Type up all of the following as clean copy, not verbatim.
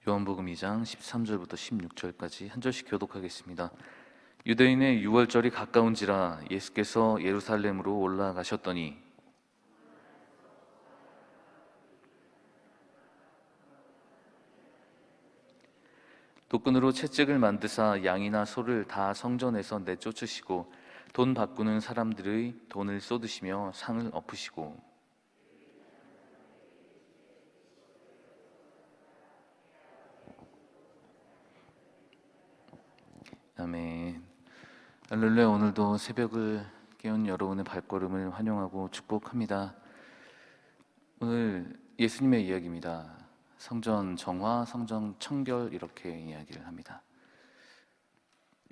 요한복음 2장 13절부터 16절까지 한 절씩 교독하겠습니다. 유대인의 유월절이 가까운지라 예수께서 예루살렘으로 올라가셨더니 도끈으로 채찍을 만드사 양이나 소를 다 성전에서 내쫓으시고 돈 바꾸는 사람들의 돈을 쏟으시며 상을 엎으시고 아멘. 할렐루야. 오늘도 새벽을 깨운 여러분의 발걸음을 환영하고 축복합니다. 오늘 예수님의 이야기입니다. 성전 정화, 성전 청결 이렇게 이야기를 합니다.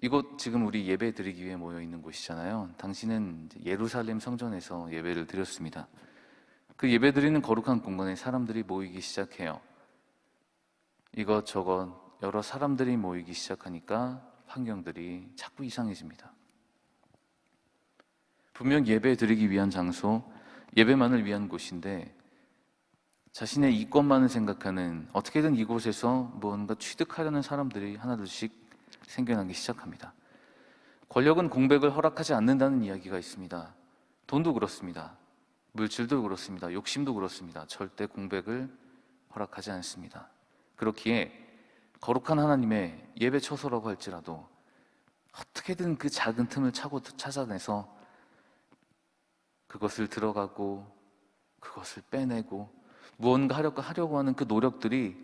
이곳 지금 우리 예배 드리기 위해 모여 있는 곳이잖아요. 당신은 예루살렘 성전에서 예배를 드렸습니다. 그 예배 드리는 거룩한 공간에 사람들이 모이기 시작해요. 이것저것 여러 사람들이 모이기 시작하니까 환경들이 자꾸 이상해집니다. 분명 예배 드리기 위한 장소, 예배만을 위한 곳인데 자신의 이권만을 생각하는, 어떻게든 이곳에서 무언가 취득하려는 사람들이 하나둘씩 생겨나기 시작합니다. 권력은 공백을 허락하지 않는다는 이야기가 있습니다. 돈도 그렇습니다. 물질도 그렇습니다. 욕심도 그렇습니다. 절대 공백을 허락하지 않습니다. 그렇기에 거룩한 하나님의 예배 처소라고 할지라도 어떻게든 그 작은 틈을 찾아내서 그것을 들어가고 그것을 빼내고 무언가 하려고 하는 그 노력들이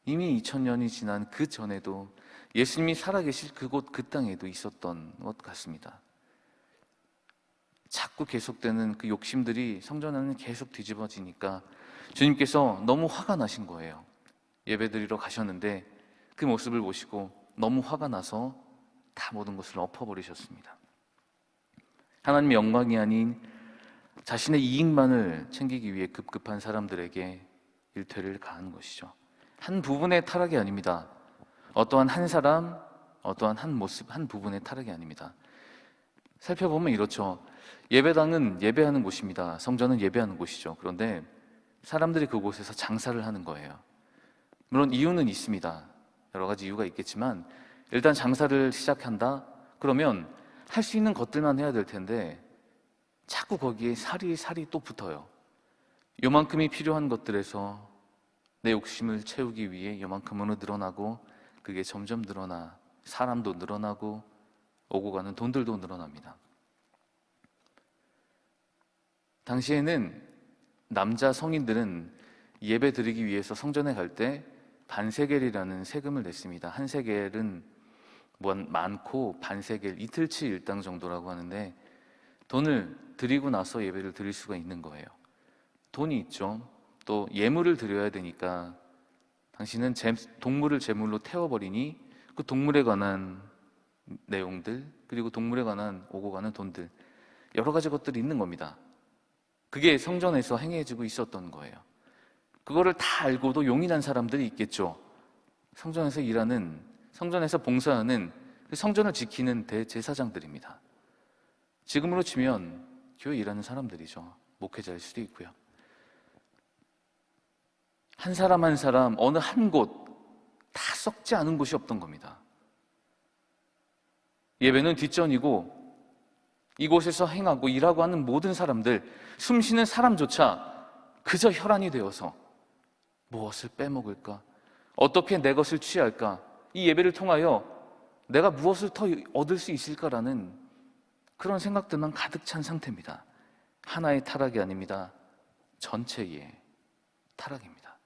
이미 2000년이 지난 그 전에도 예수님이 살아계실 그곳 그 땅에도 있었던 것 같습니다. 자꾸 계속되는 그 욕심들이 성전 안에 계속 뒤집어지니까 주님께서 너무 화가 나신 거예요. 예배드리러 가셨는데 그 모습을 보시고 너무 화가 나서 다 모든 것을 엎어버리셨습니다. 하나님의 영광이 아닌 자신의 이익만을 챙기기 위해 급급한 사람들에게 일퇴를 가한 것이죠. 한 부분의 타락이 아닙니다. 어떠한 한 사람, 어떠한 한 모습, 한 부분의 타락이 아닙니다. 살펴보면 이렇죠. 예배당은 예배하는 곳입니다. 성전은 예배하는 곳이죠. 그런데 사람들이 그곳에서 장사를 하는 거예요. 물론 이유는 있습니다. 여러 가지 이유가 있겠지만 일단 장사를 시작한다? 그러면 할 수 있는 것들만 해야 될 텐데 자꾸 거기에 살이 또 붙어요. 요만큼이 필요한 것들에서 내 욕심을 채우기 위해 요만큼으로 늘어나고 그게 점점 늘어나 사람도 늘어나고 오고 가는 돈들도 늘어납니다. 당시에는 남자 성인들은 예배 드리기 위해서 성전에 갈 때 반세겔이라는 세금을 냈습니다. 한 세겔은 많고 반세겔, 이틀치 일당 정도라고 하는데 돈을 드리고 나서 예배를 드릴 수가 있는 거예요. 돈이 있죠. 또 예물을 드려야 되니까 당신은 동물을 제물로 태워버리니 그 동물에 관한 내용들, 그리고 동물에 관한 오고 가는 돈들, 여러 가지 것들이 있는 겁니다. 그게 성전에서 행해지고 있었던 거예요. 그거를 다 알고도 용인한 사람들이 있겠죠. 성전에서 일하는, 성전에서 봉사하는 그 성전을 지키는 대제사장들입니다. 지금으로 치면 교회 일하는 사람들이죠. 목회자일 수도 있고요. 한 사람 한 사람, 어느 한 곳 다 썩지 않은 곳이 없던 겁니다. 예배는 뒷전이고 이곳에서 행하고 일하고 하는 모든 사람들, 숨쉬는 사람조차 그저 혈안이 되어서 무엇을 빼먹을까? 어떻게 내 것을 취할까? 이 예배를 통하여 내가 무엇을 더 얻을 수 있을까라는 그런 생각들만 가득 찬 상태입니다. 하나의 타락이 아닙니다. 전체의 타락입니다.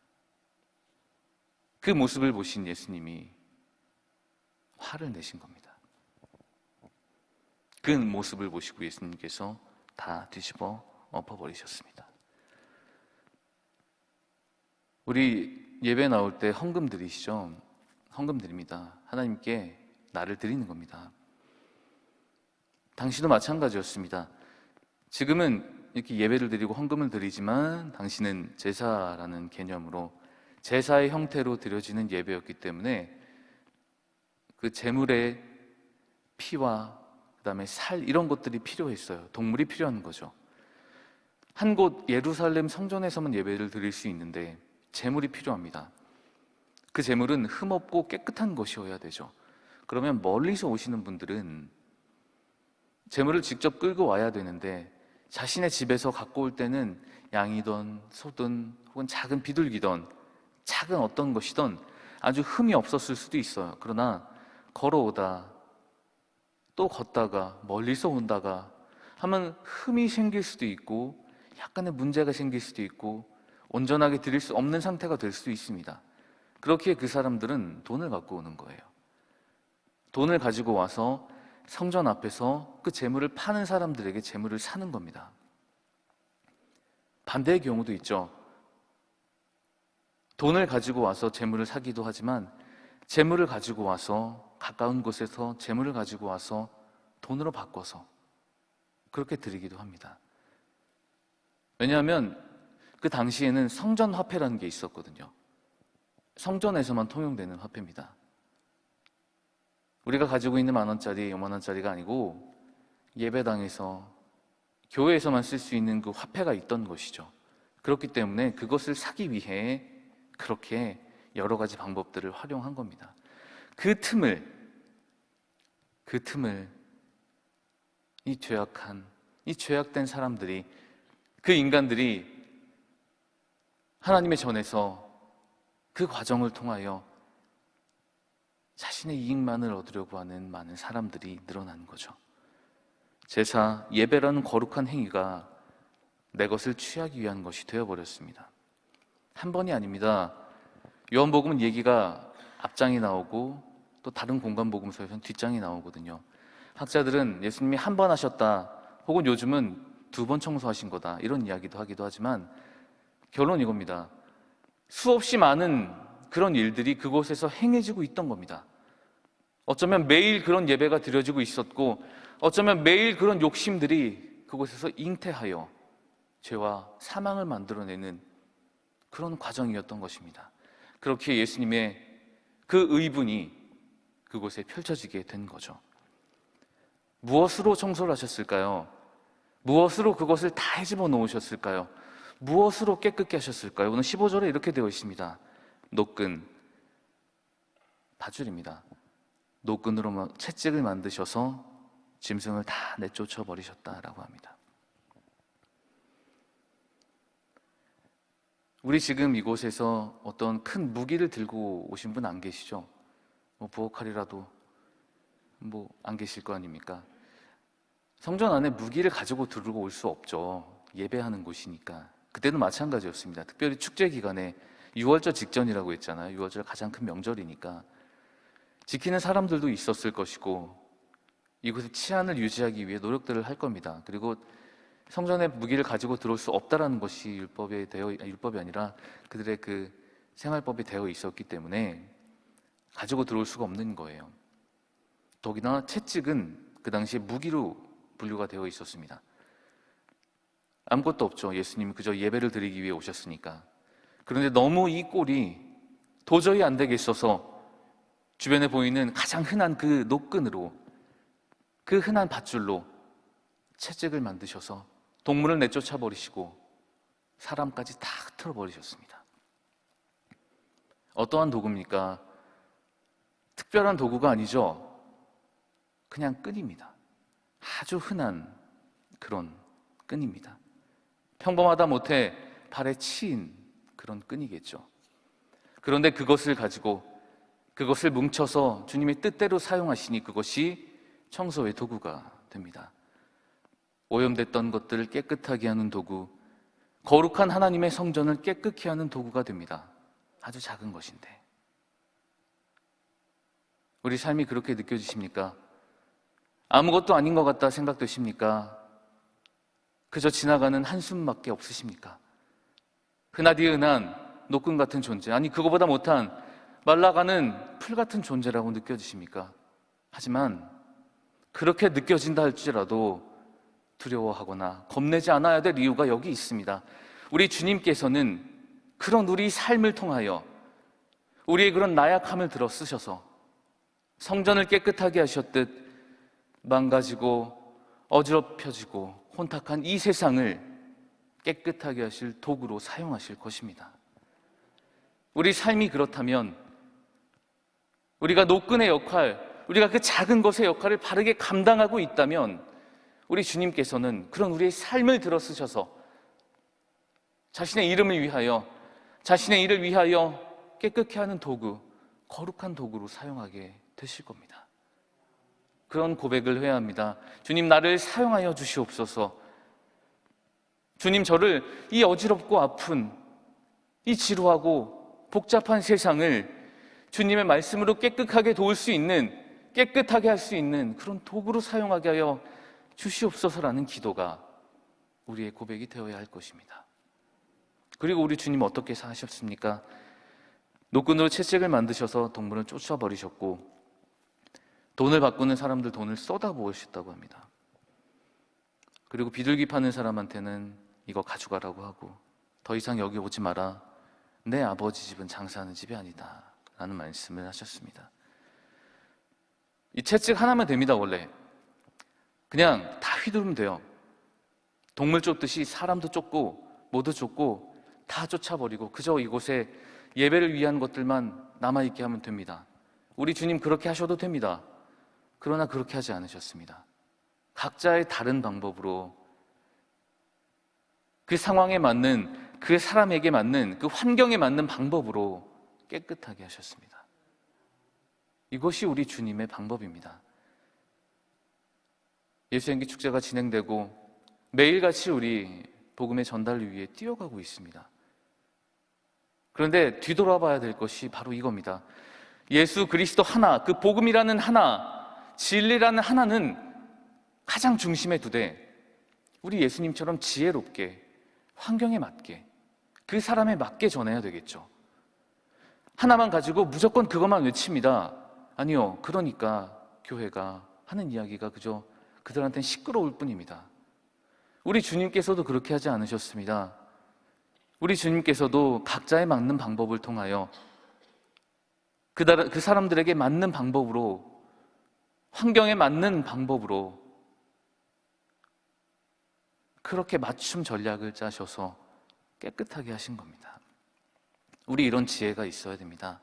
그 모습을 보신 예수님이 화를 내신 겁니다. 그 모습을 보시고 예수님께서 다 뒤집어 엎어버리셨습니다. 우리 예배 나올 때 헌금 드리시죠? 헌금 드립니다. 하나님께 나를 드리는 겁니다. 당신도 마찬가지였습니다. 지금은 이렇게 예배를 드리고 헌금을 드리지만 당신은 제사라는 개념으로 제사의 형태로 드려지는 예배였기 때문에 그 제물의 피와 그다음에 살 이런 것들이 필요했어요. 동물이 필요한 거죠. 한 곳 예루살렘 성전에서만 예배를 드릴 수 있는데 제물이 필요합니다. 그 재물은 흠없고 깨끗한 것이어야 되죠. 그러면 멀리서 오시는 분들은 재물을 직접 끌고 와야 되는데 자신의 집에서 갖고 올 때는 양이든 소든 혹은 작은 비둘기든 작은 어떤 것이든 아주 흠이 없었을 수도 있어요. 그러나 걸어오다 또 걷다가 멀리서 온다가 하면 흠이 생길 수도 있고 약간의 문제가 생길 수도 있고 온전하게 드릴 수 없는 상태가 될 수도 있습니다. 그렇기에 그 사람들은 돈을 갖고 오는 거예요. 돈을 가지고 와서 성전 앞에서 그 재물을 파는 사람들에게 재물을 사는 겁니다. 반대의 경우도 있죠. 돈을 가지고 와서 재물을 사기도 하지만 재물을 가지고 와서 가까운 곳에서 재물을 가지고 와서 돈으로 바꿔서 그렇게 드리기도 합니다. 왜냐하면 그 당시에는 성전 화폐라는 게 있었거든요. 성전에서만 통용되는 화폐입니다. 우리가 가지고 있는 10,000원짜리, 50,000원짜리가 아니고 예배당에서 교회에서만 쓸 수 있는 그 화폐가 있던 것이죠. 그렇기 때문에 그것을 사기 위해 그렇게 여러 가지 방법들을 활용한 겁니다. 그 틈을 이 죄악된 사람들이, 그 인간들이 하나님의 전에서 그 과정을 통하여 자신의 이익만을 얻으려고 하는 많은 사람들이 늘어나는 거죠. 제사, 예배라는 거룩한 행위가 내 것을 취하기 위한 것이 되어버렸습니다. 한 번이 아닙니다. 요한복음은 얘기가 앞장이 나오고 또 다른 공간복음서에서는 뒷장이 나오거든요. 학자들은 예수님이 한 번 하셨다, 혹은 요즘은 2번 청소하신 거다, 이런 이야기도 하기도 하지만 결론은 이겁니다. 수없이 많은 그런 일들이 그곳에서 행해지고 있던 겁니다. 어쩌면 매일 그런 예배가 드려지고 있었고, 어쩌면 매일 그런 욕심들이 그곳에서 잉태하여 죄와 사망을 만들어내는 그런 과정이었던 것입니다. 그렇게 예수님의 그 의분이 그곳에 펼쳐지게 된 거죠. 무엇으로 청소를 하셨을까요? 무엇으로 그것을 다 헤집어 놓으셨을까요? 무엇으로 깨끗게 하셨을까요? 오늘 15절에 이렇게 되어 있습니다. 노끈, 밧줄입니다. 노끈으로 채찍을 만드셔서 짐승을 다 내쫓아 버리셨다라고 합니다. 우리 지금 이곳에서 어떤 큰 무기를 들고 오신 분 안 계시죠? 부엌칼이라도 안 계실 거 아닙니까? 성전 안에 무기를 가지고 들고 올 수 없죠. 예배하는 곳이니까. 그때도 마찬가지였습니다. 특별히 축제 기간에 6월절 직전이라고 했잖아요. 6월절 가장 큰 명절이니까 지키는 사람들도 있었을 것이고 이곳의 치안을 유지하기 위해 노력들을 할 겁니다. 그리고 성전에 무기를 가지고 들어올 수 없다라는 것이 율법이 아니라 그들의 그 생활법이 되어 있었기 때문에 가지고 들어올 수가 없는 거예요. 더기나 채찍은 그 당시에 무기로 분류가 되어 있었습니다. 아무것도 없죠. 예수님이 그저 예배를 드리기 위해 오셨으니까. 그런데 너무 이 꼴이 도저히 안 되겠어서 주변에 보이는 가장 흔한 그 노끈으로, 그 흔한 밧줄로 채찍을 만드셔서 동물을 내쫓아 버리시고 사람까지 다 흩어 버리셨습니다. 어떠한 도구입니까? 특별한 도구가 아니죠. 그냥 끈입니다. 아주 흔한 그런 끈입니다. 평범하다 못해 발에 치인 그런 끈이겠죠. 그런데 그것을 가지고 그것을 뭉쳐서 주님의 뜻대로 사용하시니 그것이 청소의 도구가 됩니다. 오염됐던 것들을 깨끗하게 하는 도구, 거룩한 하나님의 성전을 깨끗게 하는 도구가 됩니다. 아주 작은 것인데. 우리 삶이 그렇게 느껴지십니까? 아무것도 아닌 것 같다 생각되십니까? 그저 지나가는 한숨밖에 없으십니까? 흔하디 흔한 노끈 같은 존재, 아니 그거보다 못한 말라가는 풀 같은 존재라고 느껴지십니까? 하지만 그렇게 느껴진다 할지라도 두려워하거나 겁내지 않아야 될 이유가 여기 있습니다. 우리 주님께서는 그런 우리 삶을 통하여 우리의 그런 나약함을 들어 쓰셔서 성전을 깨끗하게 하셨듯 망가지고 어지럽혀지고 혼탁한 이 세상을 깨끗하게 하실 도구로 사용하실 것입니다. 우리 삶이 그렇다면 우리가 노끈의 역할, 우리가 그 작은 것의 역할을 바르게 감당하고 있다면 우리 주님께서는 그런 우리의 삶을 들어쓰셔서 자신의 이름을 위하여, 자신의 일을 위하여 깨끗게 하는 도구, 거룩한 도구로 사용하게 되실 겁니다. 그런 고백을 해야 합니다. 주님, 나를 사용하여 주시옵소서. 주님, 저를 이 어지럽고 아픈, 이 지루하고 복잡한 세상을 주님의 말씀으로 깨끗하게 도울 수 있는, 깨끗하게 할 수 있는 그런 도구로 사용하게 하여 주시옵소서라는 기도가 우리의 고백이 되어야 할 것입니다. 그리고 우리 주님 어떻게 사셨습니까? 노끈으로 채찍을 만드셔서 동물을 쫓아버리셨고, 돈을 바꾸는 사람들 돈을 쏟아부으셨다고 합니다. 그리고 비둘기 파는 사람한테는 이거 가져가라고 하고, 더 이상 여기 오지 마라, 내 아버지 집은 장사하는 집이 아니다 라는 말씀을 하셨습니다. 이 채찍 하나면 됩니다. 원래 그냥 다 휘두르면 돼요. 동물 쫓듯이 사람도 쫓고 모두 쫓고 다 쫓아버리고 그저 이곳에 예배를 위한 것들만 남아있게 하면 됩니다. 우리 주님 그렇게 하셔도 됩니다. 그러나 그렇게 하지 않으셨습니다. 각자의 다른 방법으로 그 상황에 맞는, 그 사람에게 맞는, 그 환경에 맞는 방법으로 깨끗하게 하셨습니다. 이것이 우리 주님의 방법입니다. 예수행기 축제가 진행되고 매일같이 우리 복음의 전달을 위해 뛰어가고 있습니다. 그런데 뒤돌아봐야 될 것이 바로 이겁니다. 예수 그리스도 하나, 그 복음이라는 하나, 진리라는 하나는 가장 중심에 두되 우리 예수님처럼 지혜롭게, 환경에 맞게, 그 사람에 맞게 전해야 되겠죠. 하나만 가지고 무조건 그것만 외칩니다. 아니요. 그러니까 교회가 하는 이야기가 그저 그들한테는 시끄러울 뿐입니다. 우리 주님께서도 그렇게 하지 않으셨습니다. 우리 주님께서도 각자에 맞는 방법을 통하여 그 사람들에게 맞는 방법으로, 환경에 맞는 방법으로 그렇게 맞춤 전략을 짜셔서 깨끗하게 하신 겁니다. 우리 이런 지혜가 있어야 됩니다.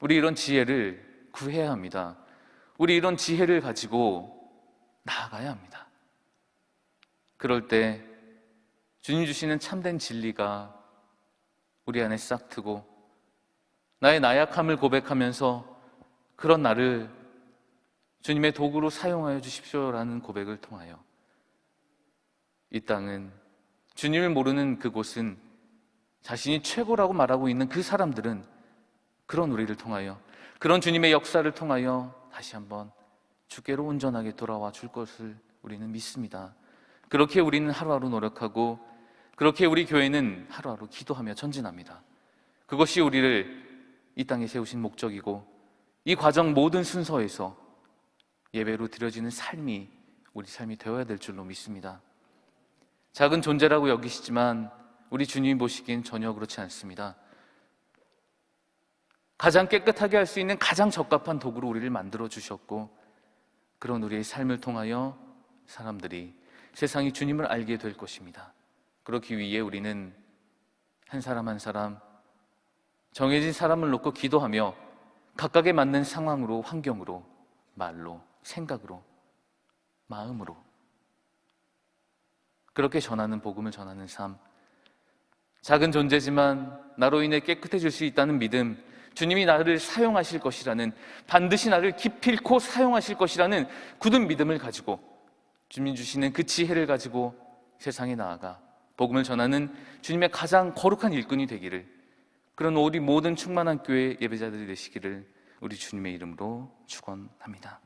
우리 이런 지혜를 구해야 합니다. 우리 이런 지혜를 가지고 나아가야 합니다. 그럴 때 주님 주시는 참된 진리가 우리 안에 싹 트고 나의 나약함을 고백하면서 그런 나를 주님의 도구로 사용하여 주십시오라는 고백을 통하여 이 땅은, 주님을 모르는 그곳은, 자신이 최고라고 말하고 있는 그 사람들은 그런 우리를 통하여, 그런 주님의 역사를 통하여 다시 한번 주께로 온전하게 돌아와 줄 것을 우리는 믿습니다. 그렇게 우리는 하루하루 노력하고, 그렇게 우리 교회는 하루하루 기도하며 전진합니다. 그것이 우리를 이 땅에 세우신 목적이고, 이 과정 모든 순서에서 예배로 드려지는 삶이 우리 삶이 되어야 될 줄로 믿습니다. 작은 존재라고 여기시지만 우리 주님이 보시기엔 전혀 그렇지 않습니다. 가장 깨끗하게 할 수 있는 가장 적합한 도구로 우리를 만들어 주셨고, 그런 우리의 삶을 통하여 사람들이, 세상이 주님을 알게 될 것입니다. 그렇기 위해 우리는 한 사람 한 사람 정해진 사람을 놓고 기도하며 각각에 맞는 상황으로, 환경으로, 말로, 생각으로, 마음으로 그렇게 전하는, 복음을 전하는 삶, 작은 존재지만 나로 인해 깨끗해질 수 있다는 믿음, 주님이 나를 사용하실 것이라는, 반드시 나를 기필코 사용하실 것이라는 굳은 믿음을 가지고, 주님 주시는 그 지혜를 가지고 세상에 나아가 복음을 전하는 주님의 가장 거룩한 일꾼이 되기를, 그런 우리 모든 충만한 교회 예배자들이 되시기를 우리 주님의 이름으로 축원합니다.